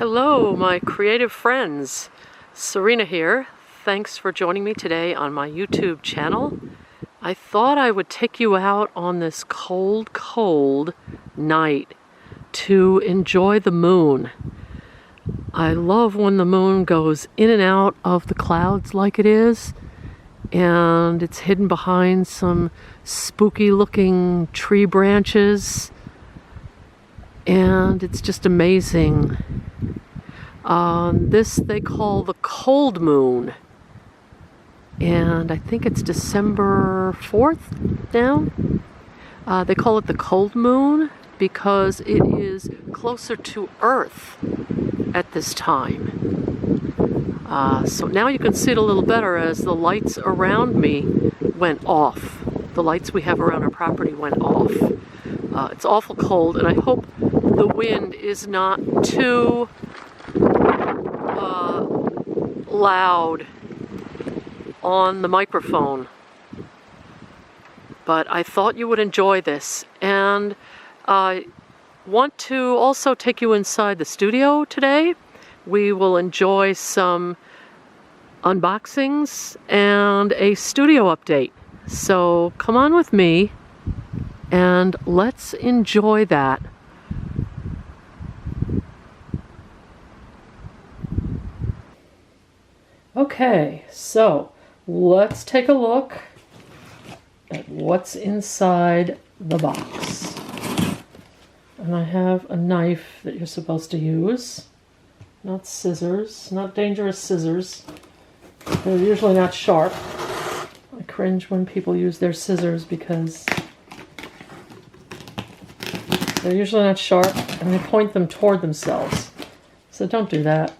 Hello, my creative friends. Serena here. Thanks for joining me today on my YouTube channel. I thought I would take you out on this cold night to enjoy the moon. I love when the moon goes in and out of the clouds like it is, and it's hidden behind some spooky looking tree branches, and it's just amazing. This they call the cold moon, and I think it's December 4th now. They call it the cold moon because it is closer to Earth at this time. So now you can see it a little better as the lights around me went off. The lights we have around our property went off. It's awful cold, and I hope the wind is not too loud on the microphone. But I thought you would enjoy this, and I want to also take you inside the studio today. We will enjoy some unboxings and a studio update. So come on with me and let's enjoy that. Okay, so let's take a look at what's inside the box. And I have a knife that you're supposed to use, not scissors, not dangerous scissors. They're usually not sharp. I cringe when people use their scissors because they're usually not sharp and they point them toward themselves. So don't do that.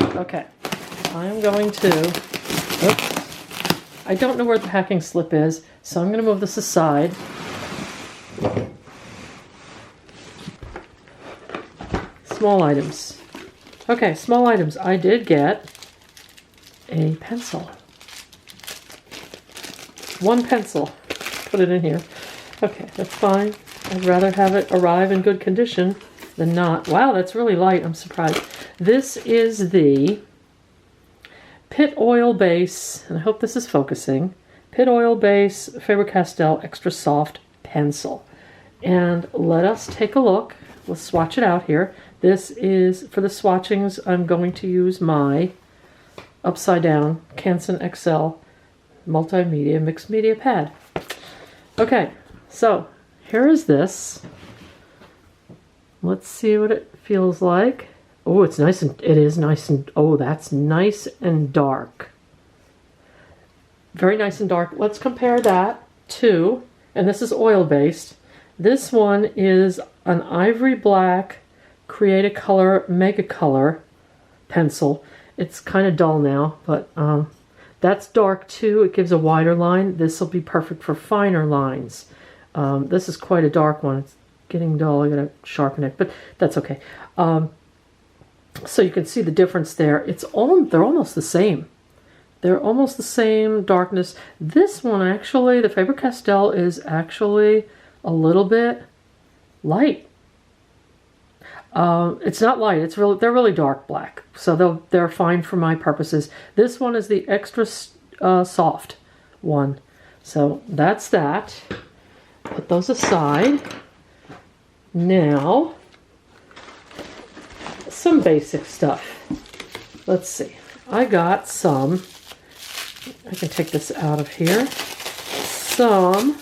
Okay. I am going to, oops, I don't know where the packing slip is, so I'm going to move this aside. Small items. Okay, small items. I did get a pencil. One pencil. Put it in here. Okay, that's fine. I'd rather have it arrive in good condition than not. Wow, that's really light. I'm surprised. This is the Pitt Oil Base, and I hope this is focusing, Pitt Oil Base Faber-Castell Extra Soft Pencil. And let us take a look. Let's swatch it out here. This is, for the swatchings, I'm going to use my upside down Canson XL multimedia mixed media pad. Okay, so here is this. Let's see what it feels like. Oh, it's nice, and it is nice, and oh, that's nice and dark. Very nice and dark. Let's compare that to, and this is oil-based. This one is an ivory black Create-A-Color Mega Color pencil. It's kind of dull now, but that's dark too. It gives a wider line. This will be perfect for finer lines. This is quite a dark one. It's getting dull. I gotta sharpen it, but that's okay. So you can see the difference there. They're almost the same. They're almost the same darkness. This one actually, the Faber-Castell, is actually a little bit light. It's not light. They're really dark black. So they're fine for my purposes. This one is the extra soft one. So that's that. Put those aside. Now, some basic stuff. Let's see. I got some, I can take this out of here, some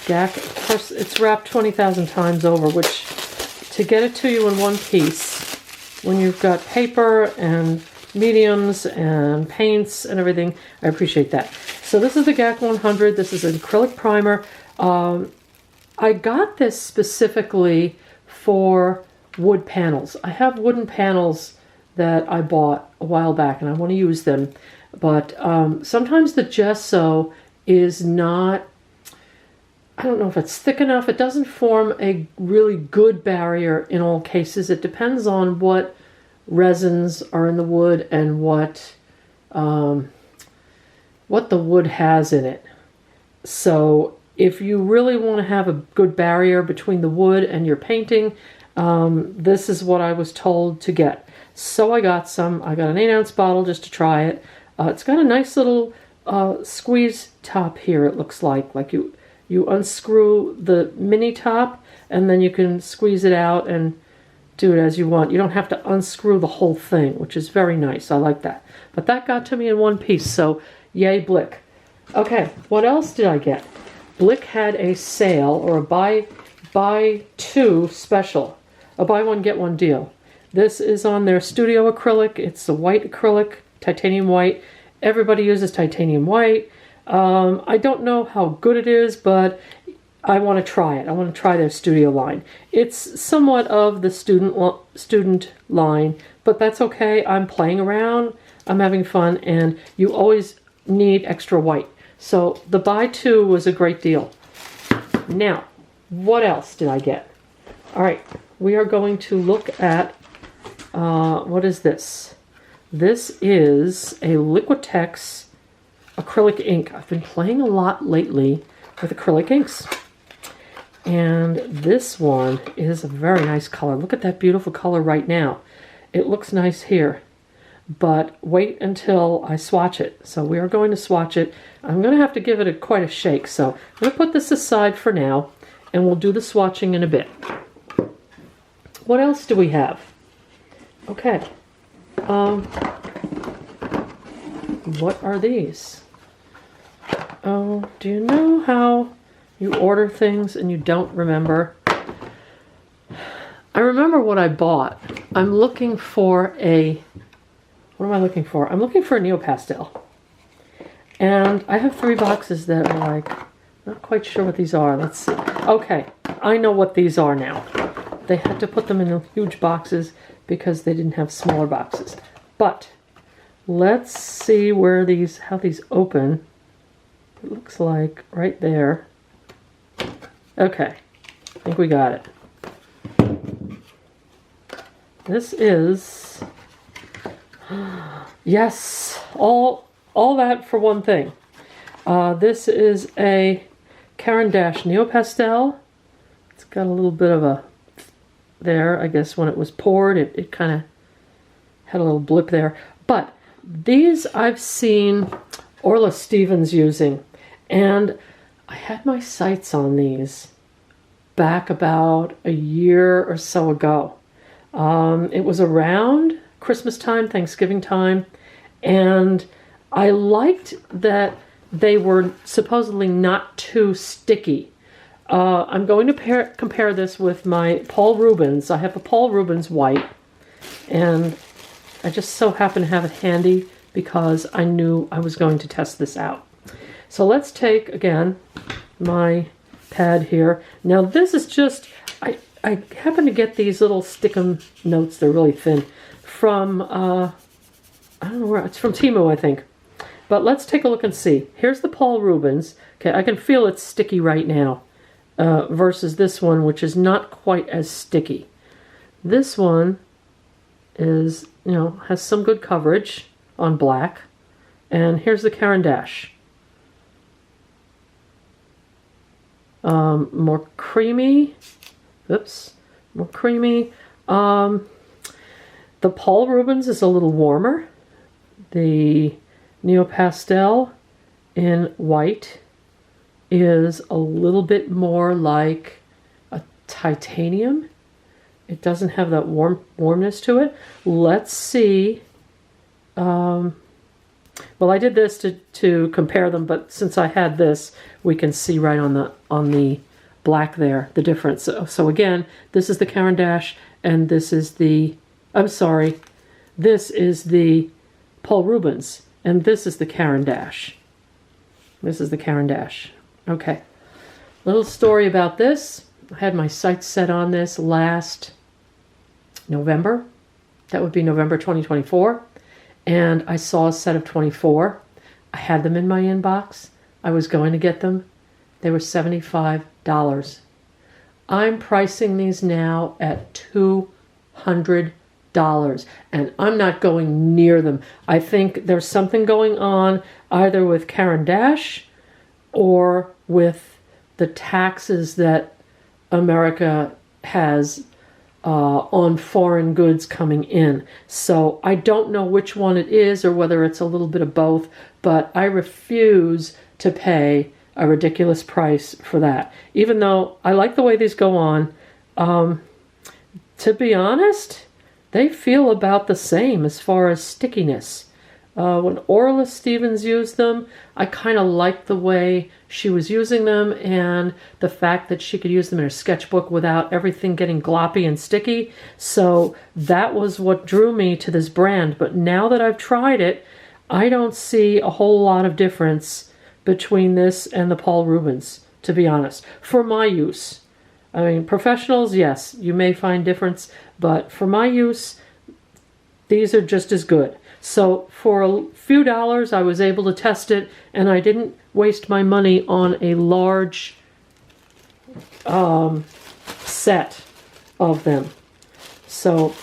GAC. Of course, it's wrapped 20,000 times over, which, to get it to you in one piece, when you've got paper and mediums and paints and everything, I appreciate that. So this is the GAC 100. This is an acrylic primer. I got this specifically for wood panels. I have wooden panels that I bought a while back and I want to use them, but sometimes the gesso is not, I don't know if it's thick enough. It doesn't form a really good barrier in all cases. It depends on what resins are in the wood and what the wood has in it. So if you really want to have a good barrier between the wood and your painting, This is what I was told to get. So I got some. I got an 8-ounce bottle just to try it. It's got a nice little squeeze top here, it looks like. Like you unscrew the mini top and then you can squeeze it out and do it as you want. You don't have to unscrew the whole thing, which is very nice. I like that. But that got to me in one piece, so yay Blick. Okay, what else did I get? Blick had a sale, or a buy two special. A buy one get one deal. This is on their studio acrylic. It's a white acrylic, titanium white. Everybody uses titanium white. I don't know how good it is, but I want to try it. I want to try their studio line. It's somewhat of the student line, but that's okay. I'm playing around. I'm having fun, and you always need extra white. So the buy two was a great deal. Now, what else did I get? All right, we are going to look at, what is this? This is a Liquitex acrylic ink. I've been playing a lot lately with acrylic inks. And this one is a very nice color. Look at that beautiful color right now. It looks nice here. But wait until I swatch it. So we are going to swatch it. I'm going to have to give it quite a shake. So I'm going to put this aside for now, and we'll do the swatching in a bit. What else do we have? Okay. What are these? Oh, do you know how you order things and you don't remember? I remember what I bought. I'm looking for a... What am I looking for? I'm looking for a Neopastel. And I have 3 boxes that are like, not quite sure what these are. Let's see. Okay, I know what these are now. They had to put them in huge boxes because they didn't have smaller boxes. But let's see where these, how these open. It looks like right there. Okay, I think we got it. This is... Yes, all that for one thing. This is a Caran d'Ache Neopastel. It's got a little bit of a there. I guess when it was poured, it kind of had a little blip there. But these I've seen Orla Stevens using, and I had my sights on these back about a year or so ago. It was around Christmas time, Thanksgiving time, and I liked that they were supposedly not too sticky. I'm going to compare this with my Paul Rubens. I have a Paul Rubens white, and I just so happen to have it handy because I knew I was going to test this out. So let's take, again, my pad here. Now this is just, I happen to get these little stick-em notes, they're really thin, from, I don't know where, it's from Temu, I think. But let's take a look and see. Here's the Paul Rubens. Okay, I can feel it's sticky right now, versus this one, which is not quite as sticky. This one is, you know, has some good coverage on black. And here's the Caran d'Ache. More creamy. Oops, more creamy. The Paul Rubens is a little warmer. The Neopastel in white is a little bit more like a titanium. It doesn't have that warmness to it. Let's see. Well, I did this to compare them, but since I had this, we can see right on the black there the difference. So again, this is the Caran d'Ache, and this is the, I'm sorry, this is the Paul Rubens, and this is the Caran d'Ache. This is the Caran d'Ache. Okay, little story about this. I had my sights set on this last November. That would be November 2024. And I saw a set of 24. I had them in my inbox. I was going to get them. They were $75. I'm pricing these now at $200. And I'm not going near them. I think there's something going on either with Caran d'Ache or with the taxes that America has on foreign goods coming in. So I don't know which one it is or whether it's a little bit of both, but I refuse to pay a ridiculous price for that. Even though I like the way these go on, to be honest, they feel about the same as far as stickiness. When Orla Stevens used them, I kind of liked the way she was using them and the fact that she could use them in her sketchbook without everything getting gloppy and sticky. So that was what drew me to this brand. But now that I've tried it, I don't see a whole lot of difference between this and the Paul Rubens, to be honest, for my use. I mean, professionals, yes, you may find difference, but for my use, these are just as good. So for a few dollars, I was able to test it, and I didn't waste my money on a large set of them. So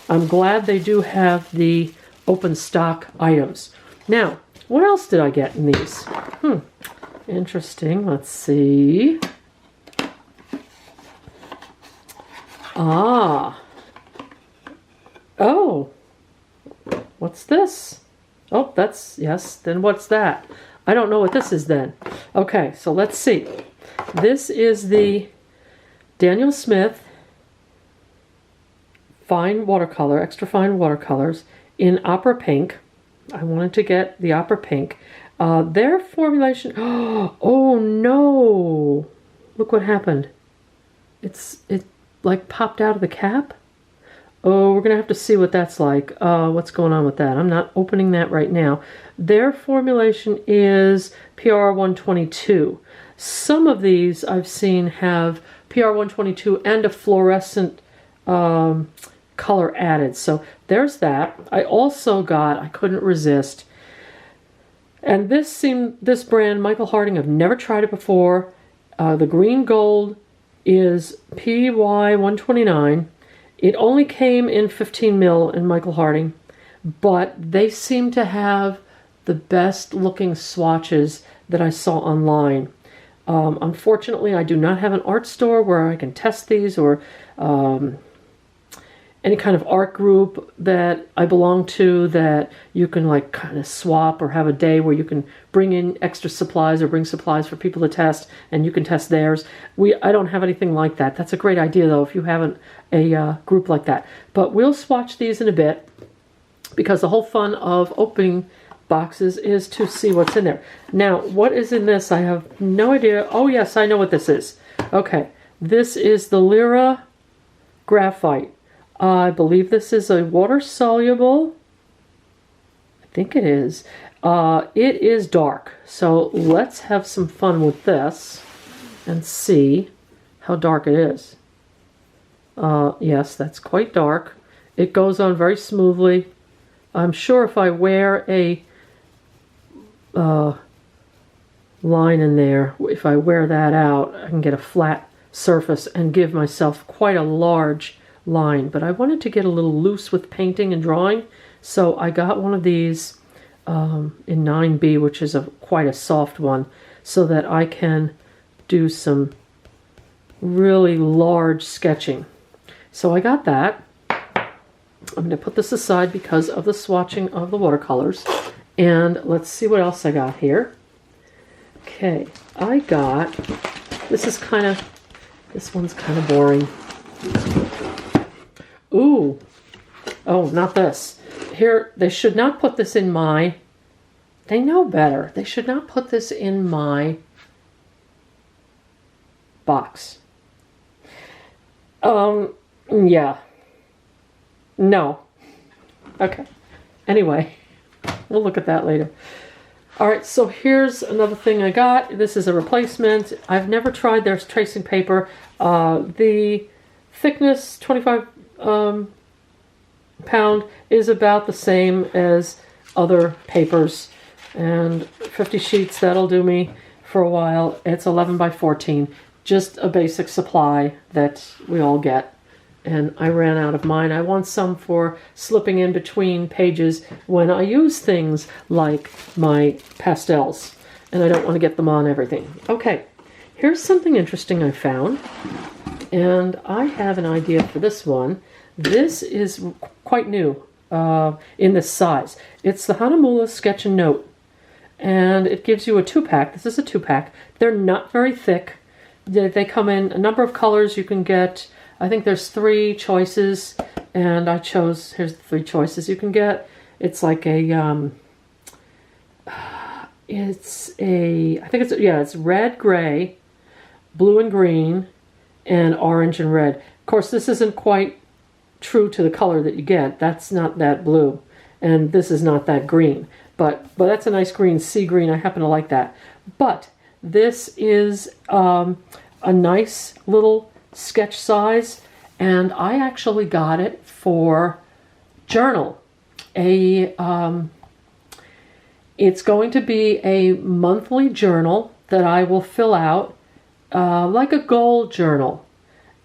I'm glad they do have the open stock items. Now, what else did I get in these? Interesting. Let's see. Oh. What's this? Oh, that's, yes, then what's that? I don't know what this is then. Okay, so let's see. This is the Daniel Smith fine watercolor, extra fine watercolors in opera pink. I wanted to get the opera pink. Their formulation, oh no! Look what happened. It like popped out of the cap. Oh, we're going to have to see what that's like. What's going on with that? I'm not opening that right now. Their formulation is PR 122. Some of these I've seen have PR 122 and a fluorescent color added. So there's that. I also got, I couldn't resist, and this brand, Michael Harding, I've never tried it before. The green gold is PY 129. It only came in 15 mil in Michael Harding, but they seem to have the best looking swatches that I saw online. Unfortunately, I do not have an art store where I can test these, or any kind of art group that I belong to that you can like kind of swap, or have a day where you can bring in extra supplies or bring supplies for people to test and you can test theirs. I don't have anything like that. That's a great idea though if you haven't a group like that. But we'll swatch these in a bit, because the whole fun of opening boxes is to see what's in there. Now, what is in this? I have no idea. Oh yes, I know what this is. Okay, this is the Lyra Graphite. I believe this is a water-soluble. I think it is. It is dark. So let's have some fun with this and see how dark it is. Yes, that's quite dark. It goes on very smoothly. I'm sure if I wear a line in there, if I wear that out, I can get a flat surface and give myself quite a large line. But I wanted to get a little loose with painting and drawing, so I got one of these in 9B, which is quite a soft one, so that I can do some really large sketching. So I got that. I'm going to put this aside because of the swatching of the watercolors. And let's see what else I got here. Okay, I got, this one's kind of boring. Ooh, oh, not this. Here, they should not put this in my, they know better. They should not put this in my box. Yeah. No. Okay. Anyway, we'll look at that later. All right, so here's another thing I got. This is a replacement. I've never tried their tracing paper. The thickness, 25 pound, is about the same as other papers. And 50 sheets, that'll do me for a while. It's 11 by 14. Just a basic supply that we all get. And I ran out of mine. I want some for slipping in between pages when I use things like my pastels. And I don't want to get them on everything. Okay, here's something interesting I found. And I have an idea for this one. This is quite new in this size. It's the Hanamulla Sketch and Note. And it gives you a 2-pack. This is a 2-pack. They're not very thick. They come in a number of colors. You can get, I think there's 3 choices. And I chose, here's the 3 choices you can get. It's like a, I think it's red, gray, blue and green, and orange and red. Of course, this isn't quite true to the color that you get. That's not that blue, and this is not that green. But that's a nice green, sea green. I happen to like that. But this is a nice little sketch size, and I actually got it for journal. It's going to be a monthly journal that I will fill out like a goal journal.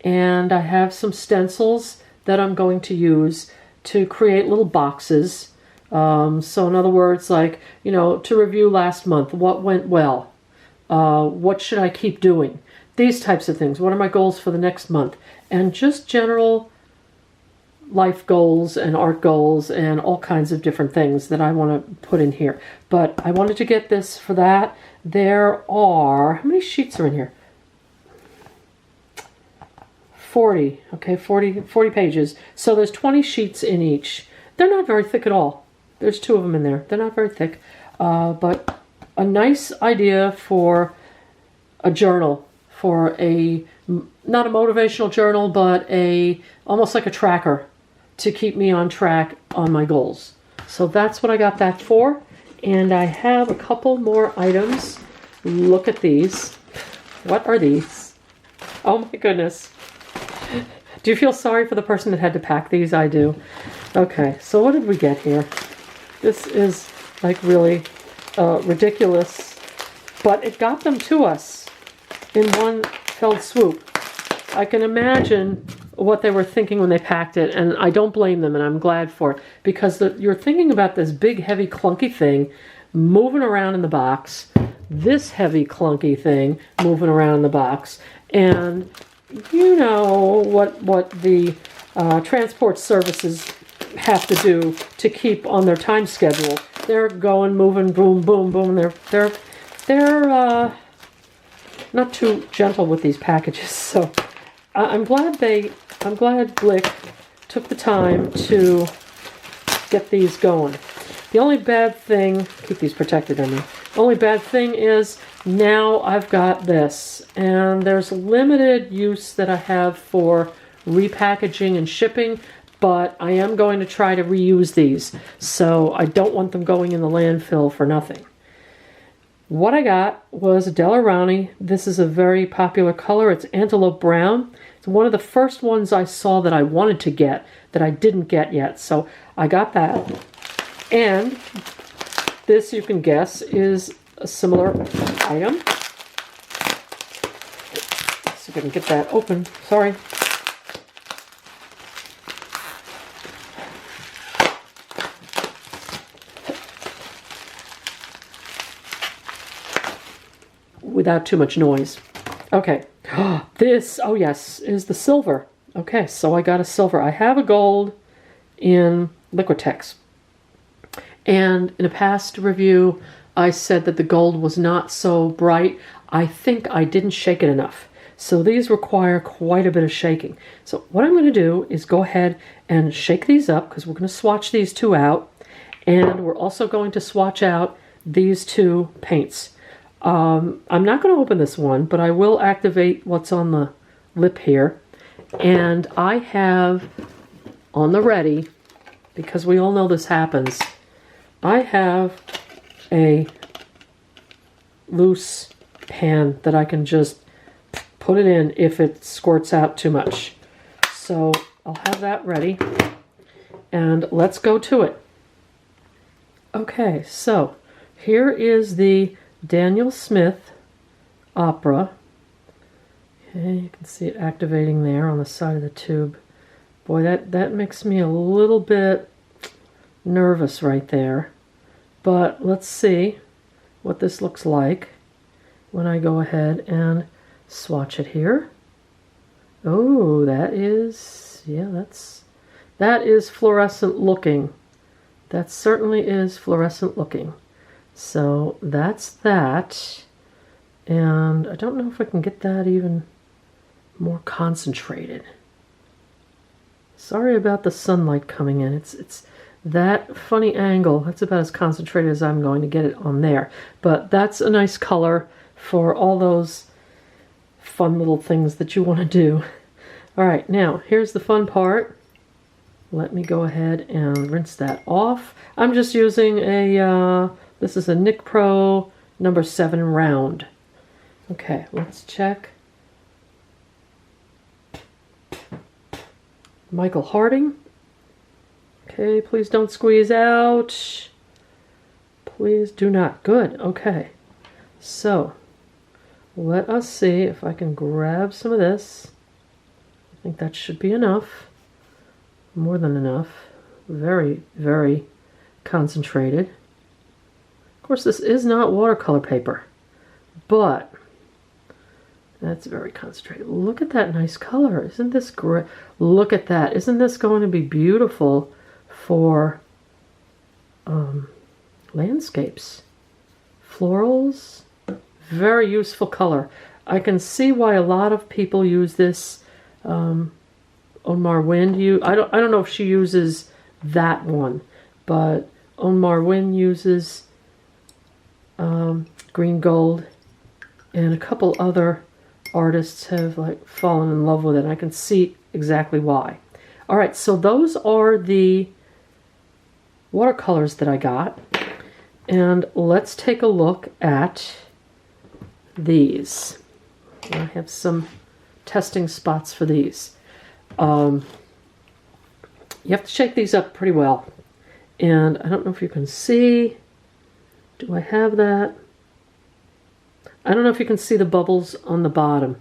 And I have some stencils that I'm going to use to create little boxes. So in other words, like, to review last month, what went well? What should I keep doing? These types of things. What are my goals for the next month? And just general life goals and art goals and all kinds of different things that I want to put in here. But I wanted to get this for that. There are, how many sheets are in here? 40, okay, 40 pages. So there's 20 sheets in each. They're not very thick at all. There's 2 of them in there. They're not very thick, but a nice idea for a journal, for not a motivational journal, but almost like a tracker to keep me on track on my goals. So that's what I got that for. And I have a couple more items. Look at these. What are these? Oh my goodness. Do you feel sorry for the person that had to pack these? I do. Okay, so what did we get here? This is like really ridiculous, but it got them to us in one fell swoop. I can imagine what they were thinking when they packed it, and I don't blame them, and I'm glad for it, because you're thinking about this big, heavy, clunky thing moving around in the box, this heavy, clunky thing moving around in the box, and you know what the transport services have to do to keep on their time schedule. They're going, moving, boom, boom, boom. They're not too gentle with these packages. So I'm glad Blick took the time to get these going. The only bad thing, keep these protected, I mean. The only bad thing is now I've got this, and there's limited use that I have for repackaging and shipping, but I am going to try to reuse these, so I don't want them going in the landfill for nothing. What I got was a Delorani. This is a very popular color. It's antelope brown. It's one of the first ones I saw that I wanted to get that I didn't get yet, so I got that. And this, you can guess, is a similar item. See if I can get that open. Sorry. Without too much noise. Okay. This, oh yes, is the silver. Okay, so I got a silver. I have a gold in Liquitex. And in a past review, I said that the gold was not so bright. I think I didn't shake it enough. So these require quite a bit of shaking. So what I'm going to do is go ahead and shake these up, because we're going to swatch these 2 out. And we're also going to swatch out these 2 paints. I'm not going to open this one, but I will activate what's on the lip here. And I have on the ready, because we all know this happens, I have a loose pan that I can just put it in if it squirts out too much. So I'll have that ready, and let's go to it. Okay, so here is the Daniel Smith Opera. Okay, you can see it activating there on the side of the tube. Boy, that makes me a little bit nervous right there. But let's see what this looks like when I go ahead and swatch it here. Oh, that is, yeah, that is fluorescent looking. That certainly is fluorescent looking. So that's that. And I don't know if I can get that even more concentrated. Sorry about the sunlight coming in. It's that funny angle. That's about as concentrated as I'm going to get it on there. But that's a nice color for all those fun little things that you want to do. All right, now here's the fun part. Let me go ahead and rinse that off. I'm just using a, this is a Nick Pro number 7 round. Okay, let's check. Michael Harding. Okay, please don't squeeze out. Please do not. Good, okay. So, let us see if I can grab some of this. I think that should be enough. More than enough. Very, very concentrated. Of course, this is not watercolor paper, but that's very concentrated. Look at that nice color. Isn't this great? Look at that. Isn't this going to be beautiful for landscapes? Florals. Very useful color. I can see why a lot of people use this. Onmar Wind. I don't know if she uses that one, but Onmar Wind uses green gold, and a couple other artists have like fallen in love with it. I can see exactly why. All right, so those are the watercolors that I got, and let's take a look at these. I have some testing spots for these. You have to shake these up pretty well, and I don't know if you can see. Do I have that? I don't know if you can see the bubbles on the bottom.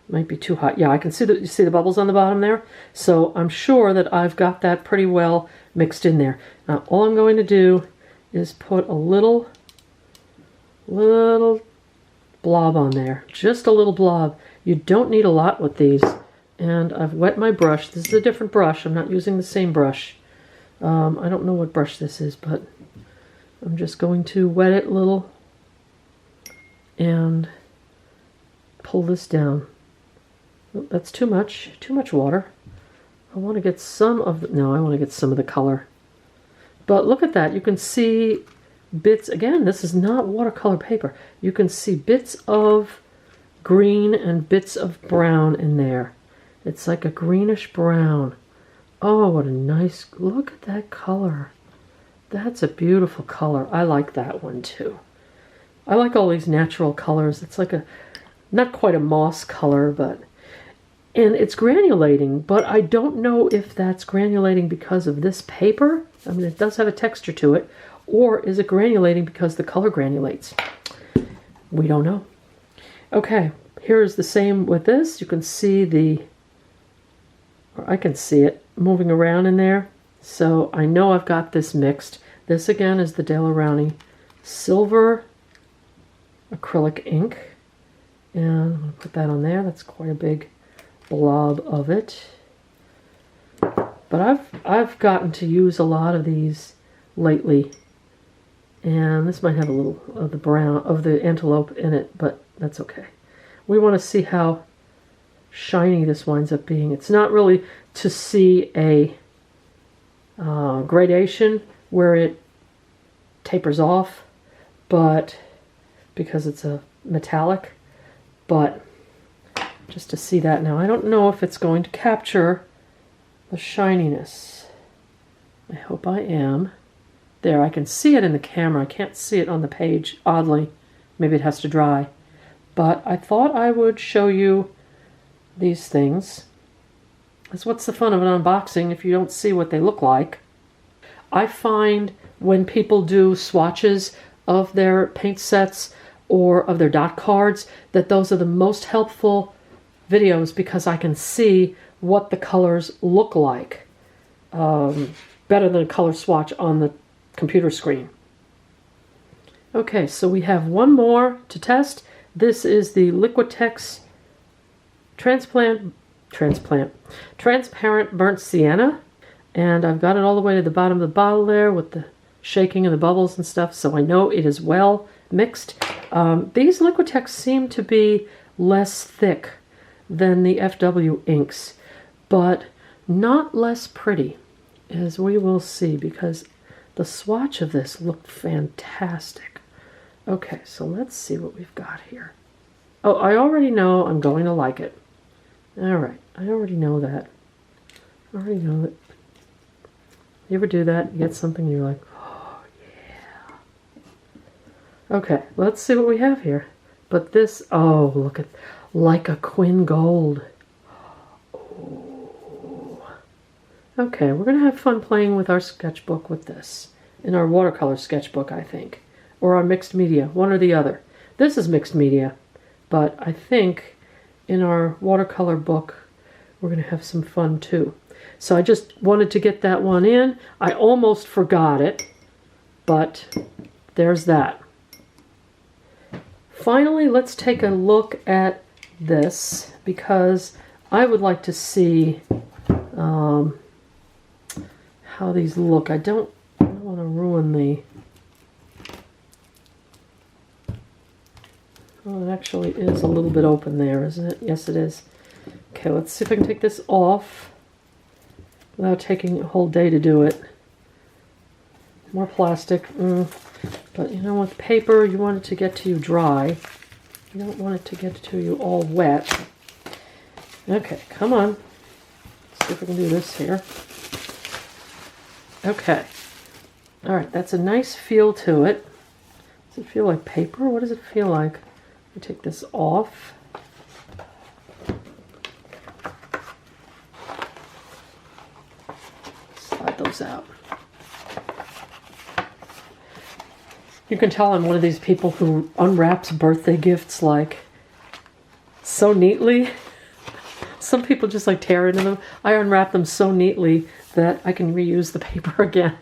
Might be too hot. Yeah, I can see you see the bubbles on the bottom there. So I'm sure that I've got that pretty well mixed in there. Now all I'm going to do is put a little blob on there. Just a little blob. You don't need a lot with these. And I've wet my brush. This is a different brush. I'm not using the same brush. I don't know what brush this is, but I'm just going to wet it a little and pull this down. Oh, that's too much water. I want to get some of the, no, I want to get some of the color. But look at that. You can see bits, again, this is not watercolor paper. You can see bits of green and bits of brown in there. It's like a greenish brown. Oh, what a nice, look at that color. That's a beautiful color. I like that one too. I like all these natural colors. It's like a, not quite a moss color, but, and it's granulating, but I don't know if that's granulating because of this paper. I mean, it does have a texture to it, or is it granulating because the color granulates? We don't know. Okay, here's the same with this. You can see the, or I can see it moving around in there. So I know I've got this mixed. This again is the Daler Rowney Silver acrylic ink, and I'm going to put that on there. That's quite a big blob of it. But I've gotten to use a lot of these lately, and this might have a little of the brown of the antelope in it, but that's okay. We want to see how shiny this winds up being. It's not really to see a gradation where it tapers off, but because it's a metallic, but just to see that. Now I don't know if it's going to capture the shininess. I hope I am. There, I can see it in the camera. I can't see it on the page, oddly. Maybe it has to dry. But I thought I would show you these things. That's what's the fun of an unboxing if you don't see what they look like. I find when people do swatches of their paint sets or of their dot cards that those are the most helpful videos because I can see what the colors look like better than a color swatch on the computer screen. Okay, so we have one more to test. This is the Liquitex transparent burnt sienna. And I've got it all the way to the bottom of the bottle there with the shaking and the bubbles and stuff, so I know it is well mixed. These Liquitex seem to be less thick than the FW inks, but not less pretty, as we will see, because the swatch of this looked fantastic. Okay, so let's see what we've got here. Oh, I already know I'm going to like it. All right, I already know that. I already know that. You ever do that? You get something and you're like, oh, yeah. Okay, let's see what we have here. But this, oh, look at, like a Quinn Gold. Oh. Okay, we're going to have fun playing with our sketchbook with this. In our watercolor sketchbook, I think. Or our mixed media, one or the other. This is mixed media, but I think in our watercolor book, we're going to have some fun too. So I just wanted to get that one in. I almost forgot it, but there's that. Finally, let's take a look at this, because I would like to see how these look. I don't want to ruin the... Oh, it actually is a little bit open there, isn't it? Yes, it is. Okay, let's see if I can take this off without taking a whole day to do it. More plastic. But you know, with paper, you want it to get to you dry. You don't want it to get to you all wet. Okay, come on. Let's see if we can do this here. Okay. All right, that's a nice feel to it. Does it feel like paper? What does it feel like? Let me take this off. Slide those out. You can tell I'm one of these people who unwraps birthday gifts like so neatly. Some people just like tear into them. I unwrap them so neatly that I can reuse the paper again.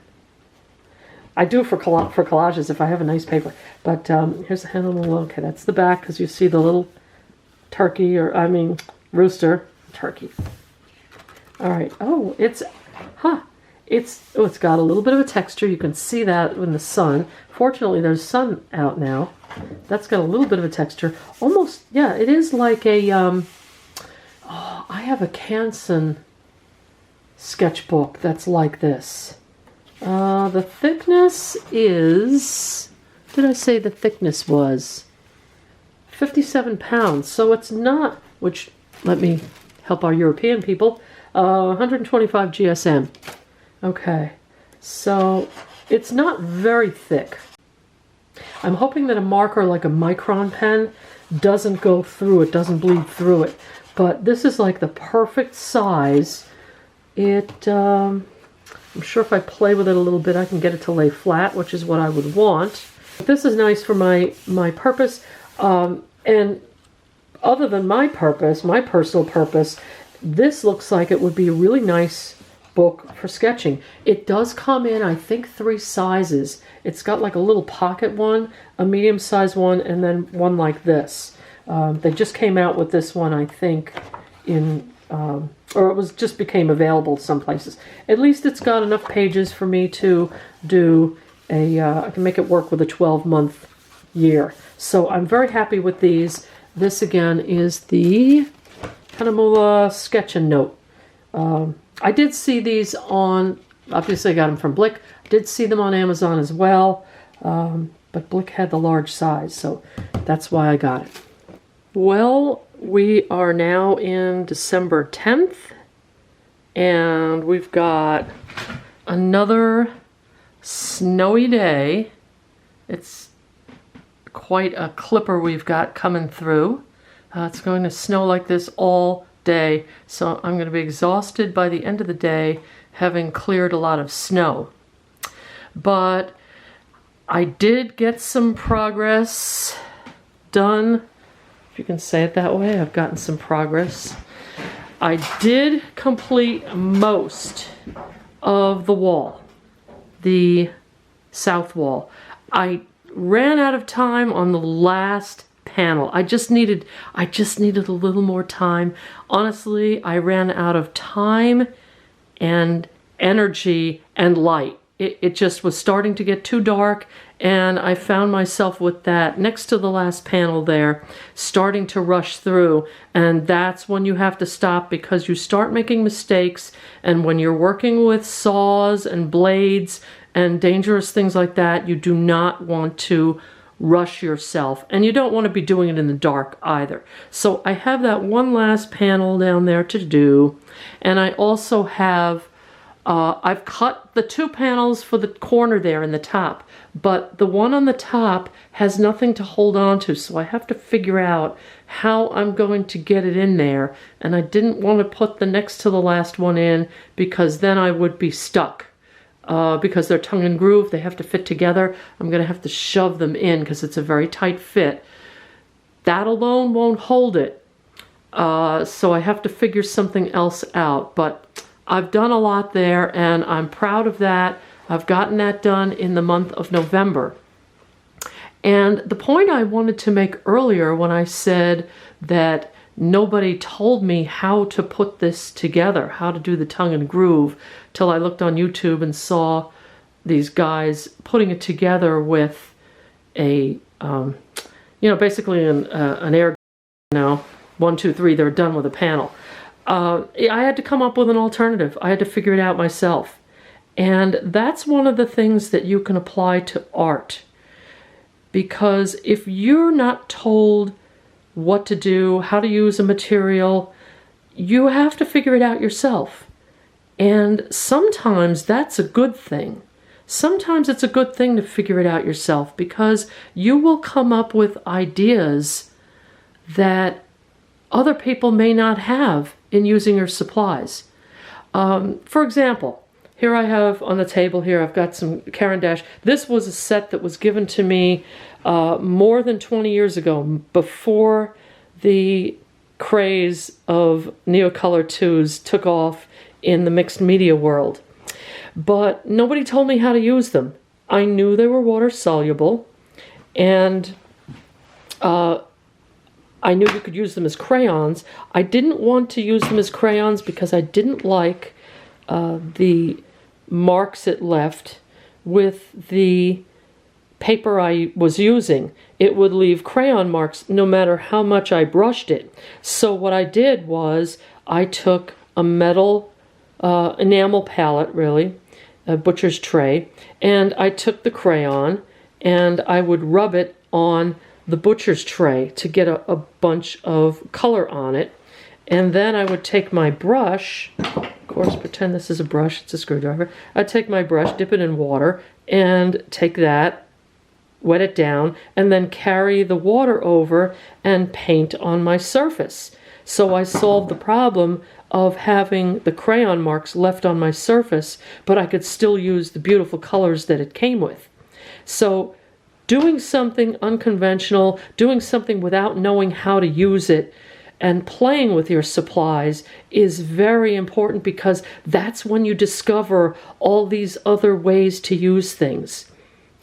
I do for collages if I have a nice paper. But here's the handle. Okay, that's the back, because you see the little turkey, or I mean rooster, turkey. All right. Oh, it's got a little bit of a texture. You can see that in the sun. Fortunately, there's sun out now. That's got a little bit of a texture. Almost, yeah, it is like a, I have a Canson sketchbook that's like this. The thickness is, what did I say the thickness was? 57 pounds. So it's not, which, let me help our European people, 125 GSM. Okay, so it's not very thick. I'm hoping that a marker like a micron pen doesn't go through it, doesn't bleed through it. But this is like the perfect size. I'm sure if I play with it a little bit, I can get it to lay flat, which is what I would want. This is nice for my purpose. And other than my purpose, my personal purpose, this looks like it would be a really nice book for sketching. It does come in, I think, 3 sizes. It's got like a little pocket one, a medium-sized one, and then one like this. They just came out with this one, I think, in or it was just became available some places. At least it's got enough pages for me to do I can make it work with a 12-month year. So I'm very happy with these. This again is the Kanamula Sketch and Note. I did see these on, obviously I got them from Blick. I did see them on Amazon as well, but Blick had the large size, so that's why I got it. Well, we are now in December 10th, and we've got another snowy day. It's quite a clipper we've got coming through. It's going to snow like this all day, so I'm going to be exhausted by the end of the day, having cleared a lot of snow. But I did get some progress done, if you can say it that way. I've gotten some progress. I did complete most of the wall, the south wall. I ran out of time on the last panel. I just needed a little more time. Honestly, I ran out of time and energy and light. It just was starting to get too dark, and I found myself with that next to the last panel there, starting to rush through, and that's when you have to stop, because you start making mistakes, and when you're working with saws and blades and dangerous things like that, you do not want to rush yourself, and you don't want to be doing it in the dark either. So I have that one last panel down there to do, and I also have I've cut the 2 panels for the corner there in the top, but the one on the top has nothing to hold on to, so I have to figure out how I'm going to get it in there, and I didn't want to put the next to the last one in, because then I would be stuck. Because they're tongue and groove, they have to fit together. I'm going to have to shove them in because it's a very tight fit. That alone won't hold it, so I have to figure something else out, but I've done a lot there, and I'm proud of that. I've gotten that done in the month of November. And the point I wanted to make earlier when I said that nobody told me how to put this together, how to do the tongue and groove, till I looked on YouTube and saw these guys putting it together with a, basically an air, 1, 2, 3, they're done with a panel. I had to come up with an alternative. I had to figure it out myself. And that's one of the things that you can apply to art. Because if you're not told what to do, how to use a material, you have to figure it out yourself. And sometimes that's a good thing. Sometimes it's a good thing to figure it out yourself, because you will come up with ideas that other people may not have in using your supplies. For example, here I have on the table here, I've got some Caran d'Ache. This was a set that was given to me more than 20 years ago, before the craze of Neocolor 2s took off in the mixed media world. But nobody told me how to use them. I knew they were water soluble, and I knew you could use them as crayons. I didn't want to use them as crayons because I didn't like the marks it left with the paper I was using. It would leave crayon marks no matter how much I brushed it. So what I did was I took a metal enamel palette, really, a butcher's tray, and I took the crayon and I would rub it on the butcher's tray to get a bunch of color on it. And then I would take my brush, of course pretend this is a brush, it's a screwdriver. I'd take my brush, dip it in water, and take that, wet it down, and then carry the water over and paint on my surface. So I solved the problem of having the crayon marks left on my surface, but I could still use the beautiful colors that it came with. So doing something unconventional, doing something without knowing how to use it, and playing with your supplies is very important, because that's when you discover all these other ways to use things.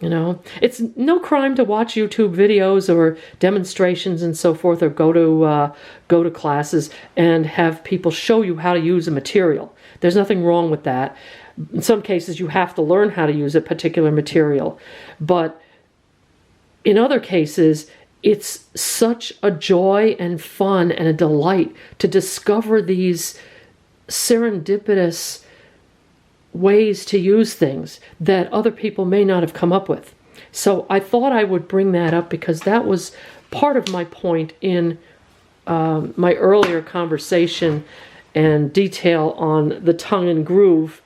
You know, it's no crime to watch YouTube videos or demonstrations and so forth, or go to classes and have people show you how to use a material. There's nothing wrong with that. In some cases, you have to learn how to use a particular material, but in other cases, it's such a joy and fun and a delight to discover these serendipitous ways to use things that other people may not have come up with. So I thought I would bring that up because that was part of my point in my earlier conversation and detail on the tongue and groove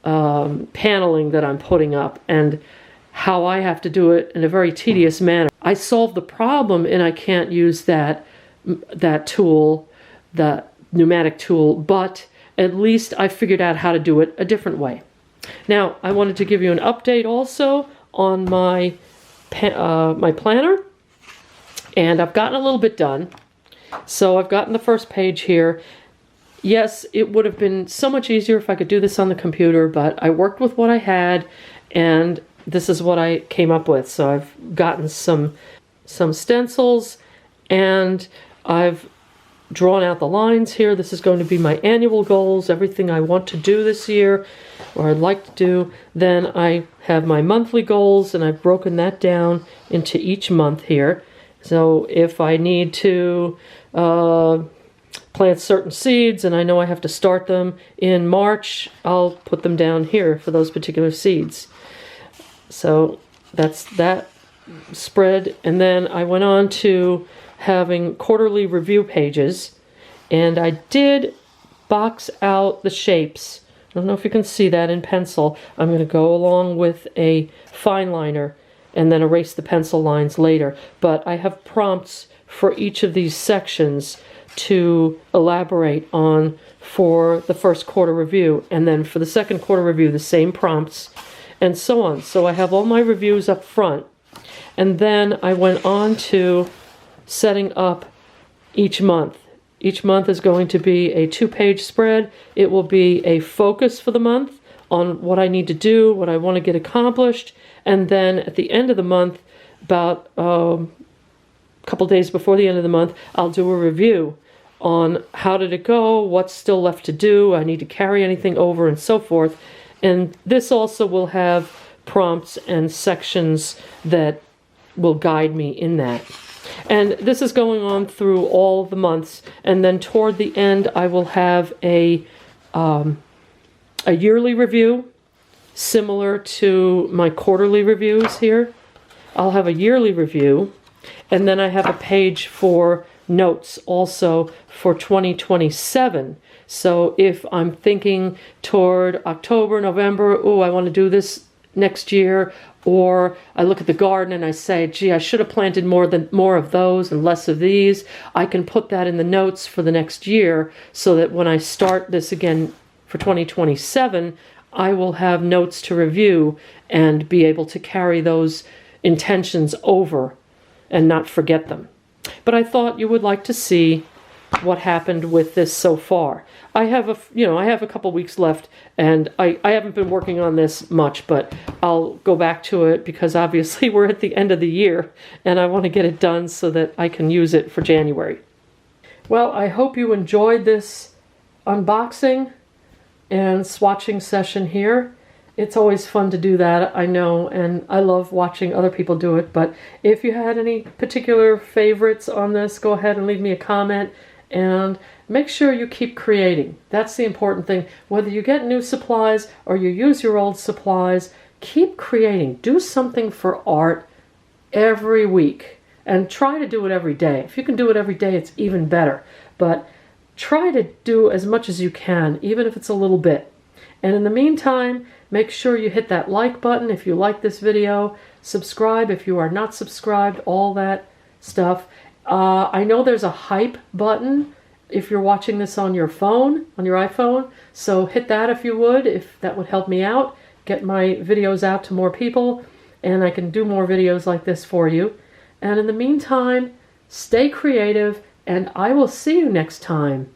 paneling that I'm putting up, and how I have to do it in a very tedious manner. I solved the problem, and I can't use that tool, the pneumatic tool, but at least I figured out how to do it a different way. Now, I wanted to give you an update also on my planner, and I've gotten a little bit done. So I've gotten the first page here. Yes, it would have been so much easier if I could do this on the computer, but I worked with what I had, and this is what I came up with. So I've gotten some some stencils, and I've drawn out the lines here. This is going to be my annual goals, everything I want to do this year, or I'd like to do. Then I have my monthly goals, and I've broken that down into each month here. So if I need to plant certain seeds, and I know I have to start them in March, I'll put them down here for those particular seeds. So that's that spread. And then I went on to having quarterly review pages, and I did box out the shapes. I don't know if you can see that in pencil. I'm going to go along with a fine liner and then erase the pencil lines later. But I have prompts for each of these sections to elaborate on for the first quarter review, and then for the second quarter review the same prompts, and so on. So I have all my reviews up front, and then I went on to setting up each month. Each month is going to be a 2-page spread. It will be a focus for the month on what I need to do, what I want to get accomplished, and then at the end of the month, about a couple days before the end of the month, I'll do a review on how did it go, what's still left to do, I need to carry anything over, and so forth. And this also will have prompts and sections that will guide me in that. And this is going on through all of the months, and then toward the end I will have a yearly review similar to my quarterly reviews here. I'll have a yearly review, and then I have a page for notes also for 2027. So if I'm thinking toward October, November, oh, I want to do this next year, or I look at the garden and I say, gee, I should have planted more of those and less of these, I can put that in the notes for the next year, so that when I start this again for 2027, I will have notes to review and be able to carry those intentions over and not forget them. But I thought you would like to see what happened with this so far. I have a couple weeks left, and I haven't been working on this much, but I'll go back to it because obviously we're at the end of the year and I want to get it done so that I can use it for January. Well, I hope you enjoyed this unboxing and swatching session here. It's always fun to do that, I know, and I love watching other people do it. But if you had any particular favorites on this, go ahead and leave me a comment, and make sure you keep creating. That's the important thing. Whether you get new supplies or you use your old supplies, keep creating. Do something for art every week, and try to do it every day. If you can do it every day, it's even better. But try to do as much as you can, even if it's a little bit. And in the meantime, make sure you hit that like button if you like this video, subscribe if you are not subscribed, all that stuff. I know there's a hype button if you're watching this on your phone, on your iPhone, so hit that if you would, if that would help me out, get my videos out to more people, and I can do more videos like this for you. And in the meantime, stay creative, and I will see you next time.